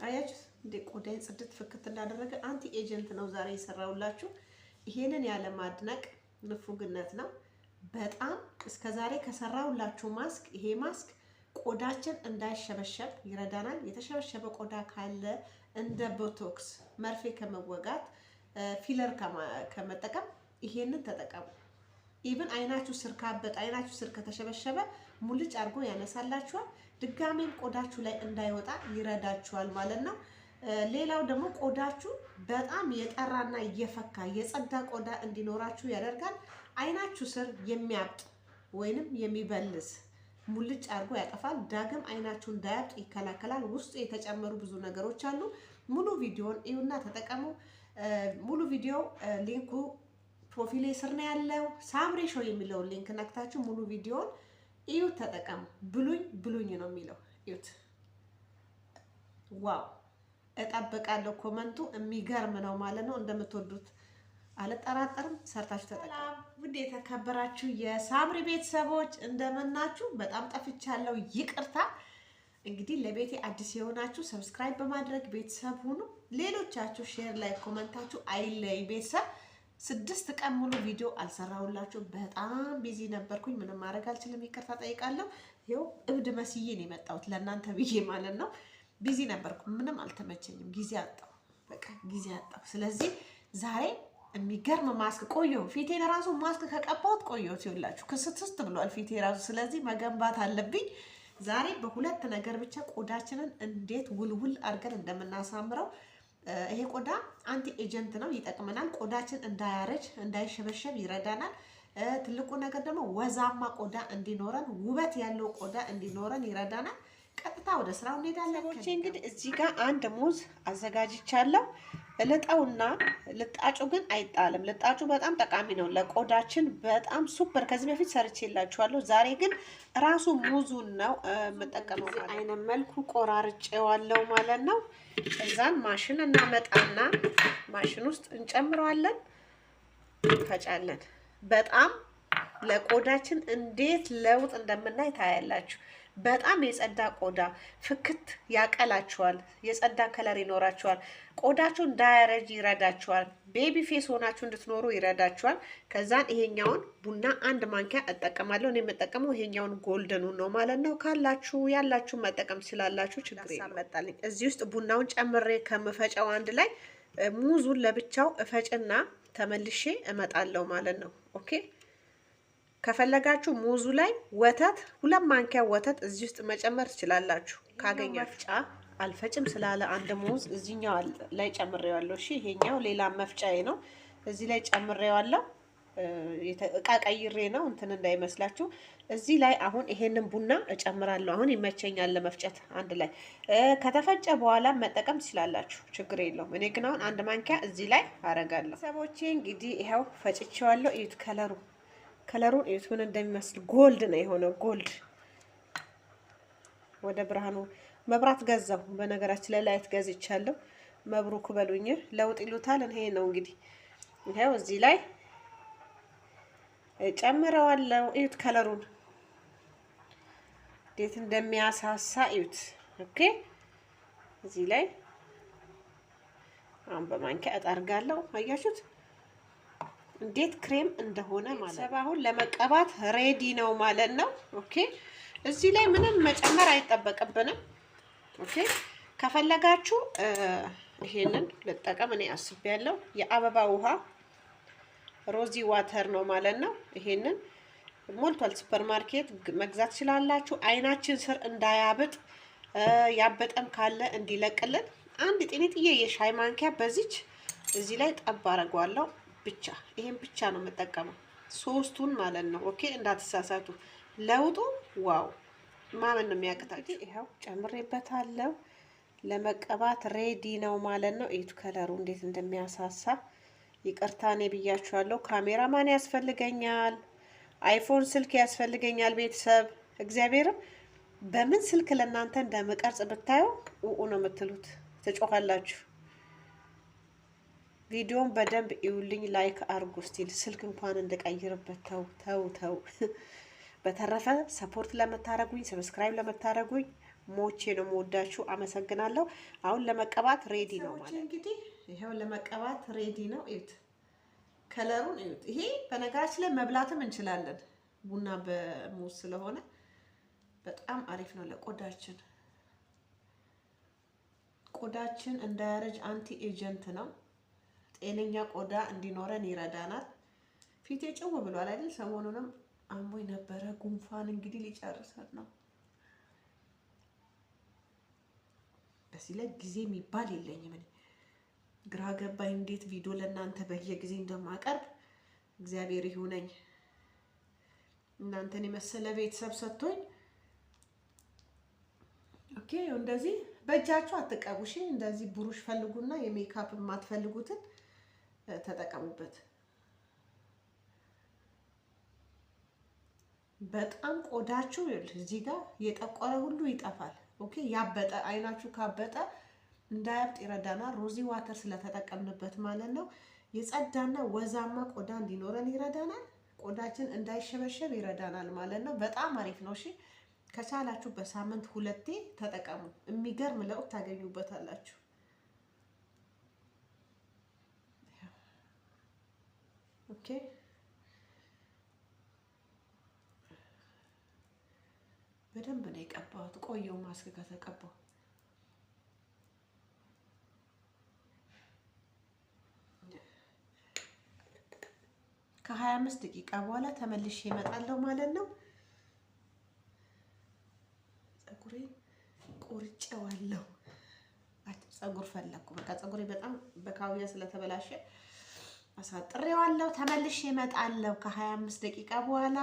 አያችሁ እንዴ ቆዳዬን ጽድት ፍክት እንዳደረገ አንቲ ኤጀንት ነው ዛሬ የሰራውላችሁ። ይሄንን ያለ ማድነቅ ንፉግነት ነው። በጣም እስከዛሬ ከሰራውላችሁ ማስክ ይሄ ማስክ ቆዳችን እንዳይሸበሸብ ይረዳናል። የተሸበሸበ ቆዳ ካለ እንደ ቦቶክስ መርፌ ከመወጋት ፊለር ከመጠቀም ይሄንን ተጠቀሙ። ኢቭን አይናችሁ ስር ካበጠ አይናችሁ ስር ከተሸበሸበ ሙልጭ አድርጎ ያነሳላችኋል። ድጋሜም ቆዳችሁ ላይ እንዳይወጣ ይረዳችኋል ማለት ነው። ሌላው ደግሞ ቆዳችሁ በጣም የጠራና የፈካ የጸዳ ቆዳ እንዲኖራችሁ ያደርጋል። አይናችሁ ስር የሚያብጥ ወይንም የሚበልስ ሙልጭ አድርጎ ያጠፋል። ዳግም አይናችሁ እንዳያብጥ ይከላከላል። ውስጡ የተጨመሩ ብዙ ነገሮች አሉ። ሙሉ ቪዲዮን እዩና ተጠቀሙ። ሙሉ ቪዲዮ ሊንኩ ፕሮፋይሌ ስር ነው ያለው። ሳምሪ ሾው የሚለውን ሊንክ ነክታችሁ ሙሉ ቪዲዮን እዩት፣ ተጠቀሙ። ብሉኝ ነው የሚለው እዩት። ዋው እጠብቃለሁ። ኮመንቱ የሚገርም ነው ማለት ነው። እንደምትወዱት አልጠራጠርም። ሰርታችሁ ተጠቀሙ። ውድ የተከበራችሁ የሳምሪ ቤተሰቦች እንደምናችሁ? በጣም ጠፍቻለሁ፣ ይቅርታ። እንግዲህ ለቤቴ አዲስ የሆናችሁ ሰብስክራይብ በማድረግ ቤተሰብ ሁኑ። ሌሎቻችሁ ሼር ላይ ኮመንታችሁ አይለይ። ቤተሰብ 6 ቀን ሙሉ ቪዲዮ አልሰራሁላችሁ። በጣም ቢዚ ነበርኩኝ። ምንም ማድረግ አልችልም። ይቅርታ ጠይቃለሁ። ይኸው እብድ መስዬ ነው የመጣሁት ለእናንተ ብዬ ማለት ነው። ቢዚ ነበርኩ። ምንም አልተመቸኝም። ጊዜ አጣሁ። በቃ ጊዜ አጣሁ። ስለዚህ ዛሬ የሚገርም ማስክ ቆየሁ። ፊቴን ራሱ ማስክ ከቀባሁት ቆየሁ። ሲውላችሁ ክስትስት ብሏል ፊቴ ራሱ። ስለዚህ መገንባት አለብኝ። ዛሬ በሁለት ነገር ብቻ ቆዳችንን እንዴት ውልውል አድርገን እንደምናሳምረው። ይሄ ቆዳ አንቲ ኤጀንት ነው፣ ይጠቅመናል። ቆዳችን እንዳያረጅ እንዳይሸበሸብ ይረዳናል። ትልቁ ነገር ደግሞ ወዛማ ቆዳ እንዲኖረን ውበት ያለው ቆዳ እንዲኖረን ይረዳናል። ቀጥታ ወደ ስራው እንሄዳለን። እንግዲህ እዚህ ጋር አንድ ሙዝ አዘጋጅቻለሁ። ልጣውና ልጣጩ ግን አይጣልም። ልጣጩ በጣም ጠቃሚ ነው ለቆዳችን፣ በጣም ሱፐር። ከዚህ በፊት ሰርቼላችኋለሁ። ዛሬ ግን ራሱ ሙዙን ነው የምጠቀመው። አይነት መልኩ ቆራርጬዋለሁ ማለት ነው። እዛን ማሽን እናመጣና ማሽን ውስጥ እንጨምረዋለን፣ እንፈጫለን። በጣም ለቆዳችን እንዴት ለውጥ እንደምናይ ታያላችሁ። በጣም የጸዳ ቆዳ ፍክት ያቀላችኋል። የጸዳ ከለር ይኖራችኋል። ቆዳችሁ እንዳያረጅ ይረዳችኋል። ቤቢ ፌስ ሆናችሁ እንድትኖሩ ይረዳችኋል። ከዛን ይሄኛውን ቡና 1 ማንኪያ እጠቀማለሁ። እኔ የምጠቀመው ይሄኛውን ጎልደኑን ነው ማለት ነው። ካላችሁ ያላችሁ መጠቀም ስላላችሁ ችግር የለም። እዚህ ውስጥ ቡናውን ጨምሬ ከምፈጨው አንድ ላይ ሙዙን ለብቻው እፈጭና ተመልሼ እመጣለሁ ማለት ነው። ኦኬ። ከፈለጋችሁ ሙዙ ላይ ወተት 2 ማንኪያ ወተት እዚህ ውስጥ መጨመር ትችላላችሁ። ካገኛ መፍጫ አልፈጭም ስላለ አንድ ሙዝ እዚህኛው ላይ ጨምሬዋለሁ። እሺ ይሄኛው ሌላ መፍጫዬ ነው። እዚህ ላይ ጨምሬዋለሁ። እቃ ቀይሬ ነው እንትን እንዳይመስላችሁ። እዚህ ላይ አሁን ይሄንን ቡና እጨምራለሁ። አሁን ይመቸኛል ለመፍጨት አንድ ላይ። ከተፈጨ በኋላ መጠቀም ትችላላችሁ፣ ችግር የለውም። እኔ ግን አሁን 1 ማንኪያ እዚህ ላይ አረጋለሁ። ሰቦቼ እንግዲህ ይሄው ፈጭቼዋለሁ። እዩት ከለሩን እዩት ምን እንደሚመስል ጎልድ ነው የሆነው። ጎልድ ወደ ብርሃኑ መብራት ገዛሁ። በነገራችን ላይ ላይት ገዝቻለሁ። መብሩክ በሉኝ። ለውጥ ይሉታል። ይሄ ነው እንግዲህ። ይሄው እዚህ ላይ ጨምረዋለሁ። እዩት ከለሩን እንዴት እንደሚያሳሳ እዩት። ኦኬ። እዚህ ላይ አሁን በማንኪያ እጠርጋለሁ። አያችሁት እንዴት ክሬም እንደሆነ ማለት ነው። አሁን ለመቀባት ሬዲ ነው ማለት ነው። ኦኬ። እዚህ ላይ ምንም መጨመር አይጠበቅብንም። ኦኬ። ከፈለጋችሁ ይሄንን ልጠቀም እኔ አስቤያለሁ። የአበባ ውሃ ሮዚ ዋተር ነው ማለት ነው። ይሄንን ሞልቷል። ሱፐር ማርኬት መግዛት ትችላላችሁ። አይናችን ስር እንዳያብጥ ያበጠም ካለ እንዲለቅልን አንድ ጤኔጥዬ የሻይ ማንኪያ በዚች እዚህ ላይ ጠብ አደርገዋለሁ። ብቻ ይሄን ብቻ ነው የምጠቀመው፣ 3ቱን ማለት ነው። ኦኬ። እንዳትሳሳቱ። ለውጡ ዋው ማመን ነው የሚያቅታችሁ። ይሄው ጨምሬበታለሁ። ለመቀባት ሬዲ ነው ማለት ነው። እዩት ከለሩ እንዴት እንደሚያሳሳ። ይቅርታ እኔ ብያችኋለሁ። ካሜራማን ያስፈልገኛል፣ አይፎን ስልክ ያስፈልገኛል። ቤተሰብ እግዚአብሔርም በምን ስልክ ለእናንተ እንደምቀርጽ ብታዩ ነው የምትሉት፣ ትጮኻላችሁ። ቪዲዮን በደንብ ይውልኝ፣ ላይክ አርጉ። ስቲል ስልክ እንኳን እንደቀይርበት ተው። በተረፈ ሰፖርት ለምታረጉኝ፣ ሰብስክራይብ ለምታረጉኝ ሞቼ ነው የምወዳችሁ። አመሰግናለሁ። አሁን ለመቀባት ሬዲ ነው ማለት እንግዲህ ይሄው ለመቀባት ሬዲ ነው። እዩት፣ ከለሩን እዩት። ይሄ በነገራችን ላይ መብላትም እንችላለን። ቡና በሙዝ ስለሆነ በጣም አሪፍ ነው ለቆዳችን። ቆዳችን እንዳያረጅ አንቲ ኤጀንት ነው። ጤነኛ ቆዳ እንዲኖረን ይረዳናል። ፊቴ ጭው ብሏል አይደል? ሰሞኑንም አሞኝ ነበረ። ጉንፋን እንግዲህ ሊጨርሰን ነው። በዚህ ላይ ጊዜ የሚባል የለኝም እኔ። ግራ ገባኝ እንዴት ቪዲዮ ለእናንተ በየጊዜ እንደማቀርብ። እግዚአብሔር ይሁነኝ። እናንተን የመሰለ ቤተሰብ ሰጥቶኝ። ኦኬ፣ እንደዚህ በእጃችሁ አትቀቡ እሺ። እንደዚህ ብሩሽ ፈልጉና የሜካፕ የማትፈልጉትን ተጠቀሙበት። በጣም ቆዳችሁ እዚህ ጋር የጠቆረ ሁሉ ይጠፋል። ኦኬ፣ ያበጠ አይናችሁ ካበጠ እንዳያብጥ ይረዳናል። ሮዚ ዋተር ስለተጠቀምንበት ማለት ነው። የጸዳና ወዛማ ቆዳ እንዲኖረን ይረዳናል። ቆዳችን እንዳይሸበሸብ ይረዳናል ማለት ነው። በጣም አሪፍ ነው። እሺ፣ ከቻላችሁ በሳምንት 2 ተጠቀሙ። የሚገርም ለውጥ ታገኙበታላችሁ። ኦኬ፣ በደንብ ነው የቀባሁት። ቆየው ማስክ ከተቀባው ከ25 ደቂቃ በኋላ ተመልሼ እመጣለሁ ማለት ነው። ፀጉሬን ቆርጬዋለሁ። ፀጉር ፈለኩ። በቃ ፀጉሬ በጣም በካውያ ስለተበላሸ አሳጥሬዋለሁ። ተመልሼ እመጣለሁ ከ25 ደቂቃ በኋላ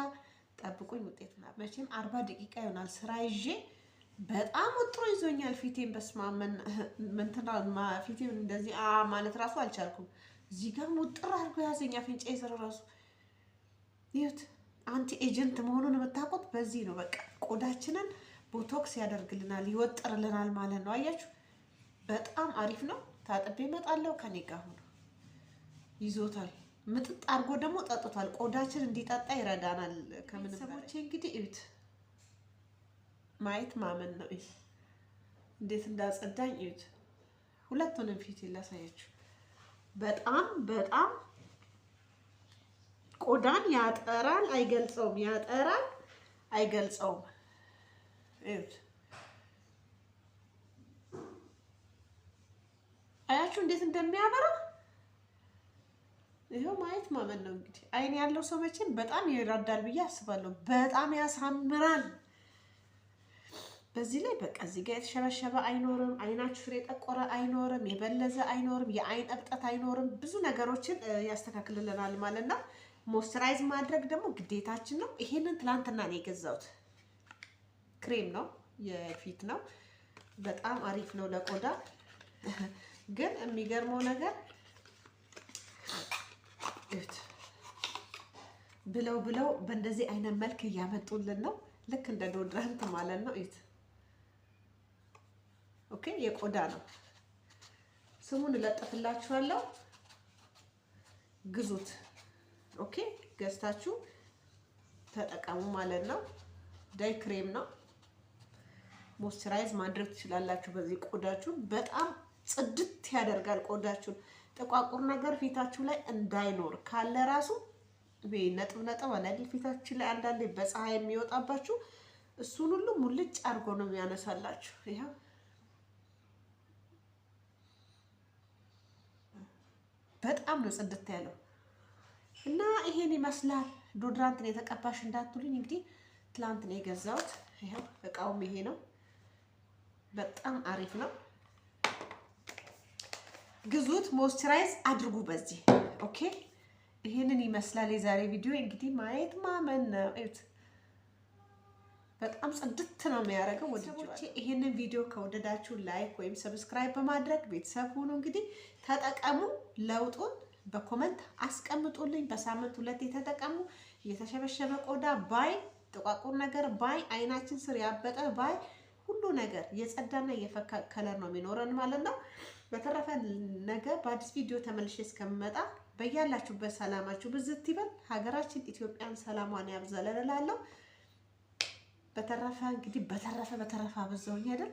ጠብቁኝ። ውጤት ነው መቼም 40 ደቂቃ ይሆናል ስራ ይዤ። በጣም ወጥሮ ይዞኛል ፊቴን። በስማመን ምንትና ፊቴን እንደዚህ ማለት ራሱ አልቻልኩም። እዚህ ጋር ውጥር አድርጎ ያዘኝ አፍንጫዬ ስር ራሱ። ይሁት አንቲ ኤጀንት መሆኑን የምታውቁት በዚህ ነው። በቃ ቆዳችንን ቦቶክስ ያደርግልናል፣ ይወጥርልናል ማለት ነው። አያችሁ፣ በጣም አሪፍ ነው። ታጥቤ እመጣለሁ። ከኔ ጋር ሆኖ ይዞታል። ምጥጥ አድርጎ ደግሞ ጠጥቷል። ቆዳችን እንዲጠጣ ይረዳናል። ከምንም ሰቦቼ እንግዲህ እዩት፣ ማየት ማመን ነው። እንዴት እንዳጸዳኝ እዩት። ሁለቱንም ፊት ላሳያችሁ። በጣም በጣም ቆዳን ያጠራል፣ አይገልጸውም። ያጠራል፣ አይገልጸውም። እዩት፣ አያችሁ እንዴት እንደሚያበራ። ይሄው ማየት ማመን ነው። እንግዲህ አይን ያለው ሰው መቼም በጣም ይረዳል ብዬ አስባለሁ። በጣም ያሳምራል። በዚህ ላይ በቃ እዚህ ጋር የተሸበሸበ አይኖርም። አይናችሁ ስር የጠቆረ አይኖርም። የበለዘ አይኖርም። የአይን እብጠት አይኖርም። ብዙ ነገሮችን ያስተካክልልናል ማለት ነው። ሞይስቸራይዝ ማድረግ ደግሞ ግዴታችን ነው። ይሄንን ትላንትና ነው የገዛሁት። ክሬም ነው፣ የፊት ነው። በጣም አሪፍ ነው ለቆዳ። ግን የሚገርመው ነገር ብለው በእንደዚህ አይነት መልክ እያመጡልን ነው። ልክ እንደ ዶድራንት ማለት ነው። እዩት። ኦኬ፣ የቆዳ ነው። ስሙን እለጥፍላችኋለሁ። ግዙት። ኦኬ፣ ገዝታችሁ ተጠቀሙ ማለት ነው። ዳይ ክሬም ነው። ሞይስቸራይዝ ማድረግ ትችላላችሁ በዚህ። ቆዳችሁን በጣም ጽድት ያደርጋል። ቆዳችሁን ጥቋቁር ነገር ፊታችሁ ላይ እንዳይኖር ካለ ራሱ ነጥብ ነጥብ አለ ፊታችሁ ላይ አንዳንዴ በፀሐይ የሚወጣባችሁ እሱን ሁሉ ሙልጭ አድርጎ ነው የሚያነሳላችሁ። ይሄው በጣም ነው ጽድት ያለው እና ይሄን ይመስላል። ዶድራንት ነው የተቀባሽ እንዳትሉኝ። እንግዲህ ትላንት ነው የገዛሁት። ይሄው እቃውም ይሄ ነው። በጣም አሪፍ ነው። ግዙት፣ ሞይስቸራይዝ አድርጉ በዚህ። ኦኬ፣ ይሄንን ይመስላል የዛሬ ቪዲዮ። እንግዲህ ማየት ማመን ነው። እዩት፣ በጣም ጽድት ነው የሚያደርገው። ወዲጆቼ ይሄንን ቪዲዮ ከወደዳችሁ ላይክ ወይም ሰብስክራይብ በማድረግ ቤተሰብ ሆኖ እንግዲህ ተጠቀሙ። ለውጡን በኮመንት አስቀምጡልኝ። በሳምንት 2 ተጠቀሙ። የተሸበሸበ ቆዳ ባይ፣ ጥቋቁር ነገር ባይ፣ አይናችን ስር ያበጠ ባይ፣ ሁሉ ነገር የጸዳና የፈካ ከለር ነው የሚኖረን ማለት ነው። በተረፈ ነገ በአዲስ ቪዲዮ ተመልሼ እስከምመጣ በያላችሁበት ሰላማችሁ ብዝት ይበል። ሀገራችን ኢትዮጵያን ሰላሟን ያብዛል እላለሁ። በተረፈ እንግዲህ በተረፈ አበዛውኝ አይደል?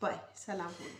ባይ ሰላም ሁኑ።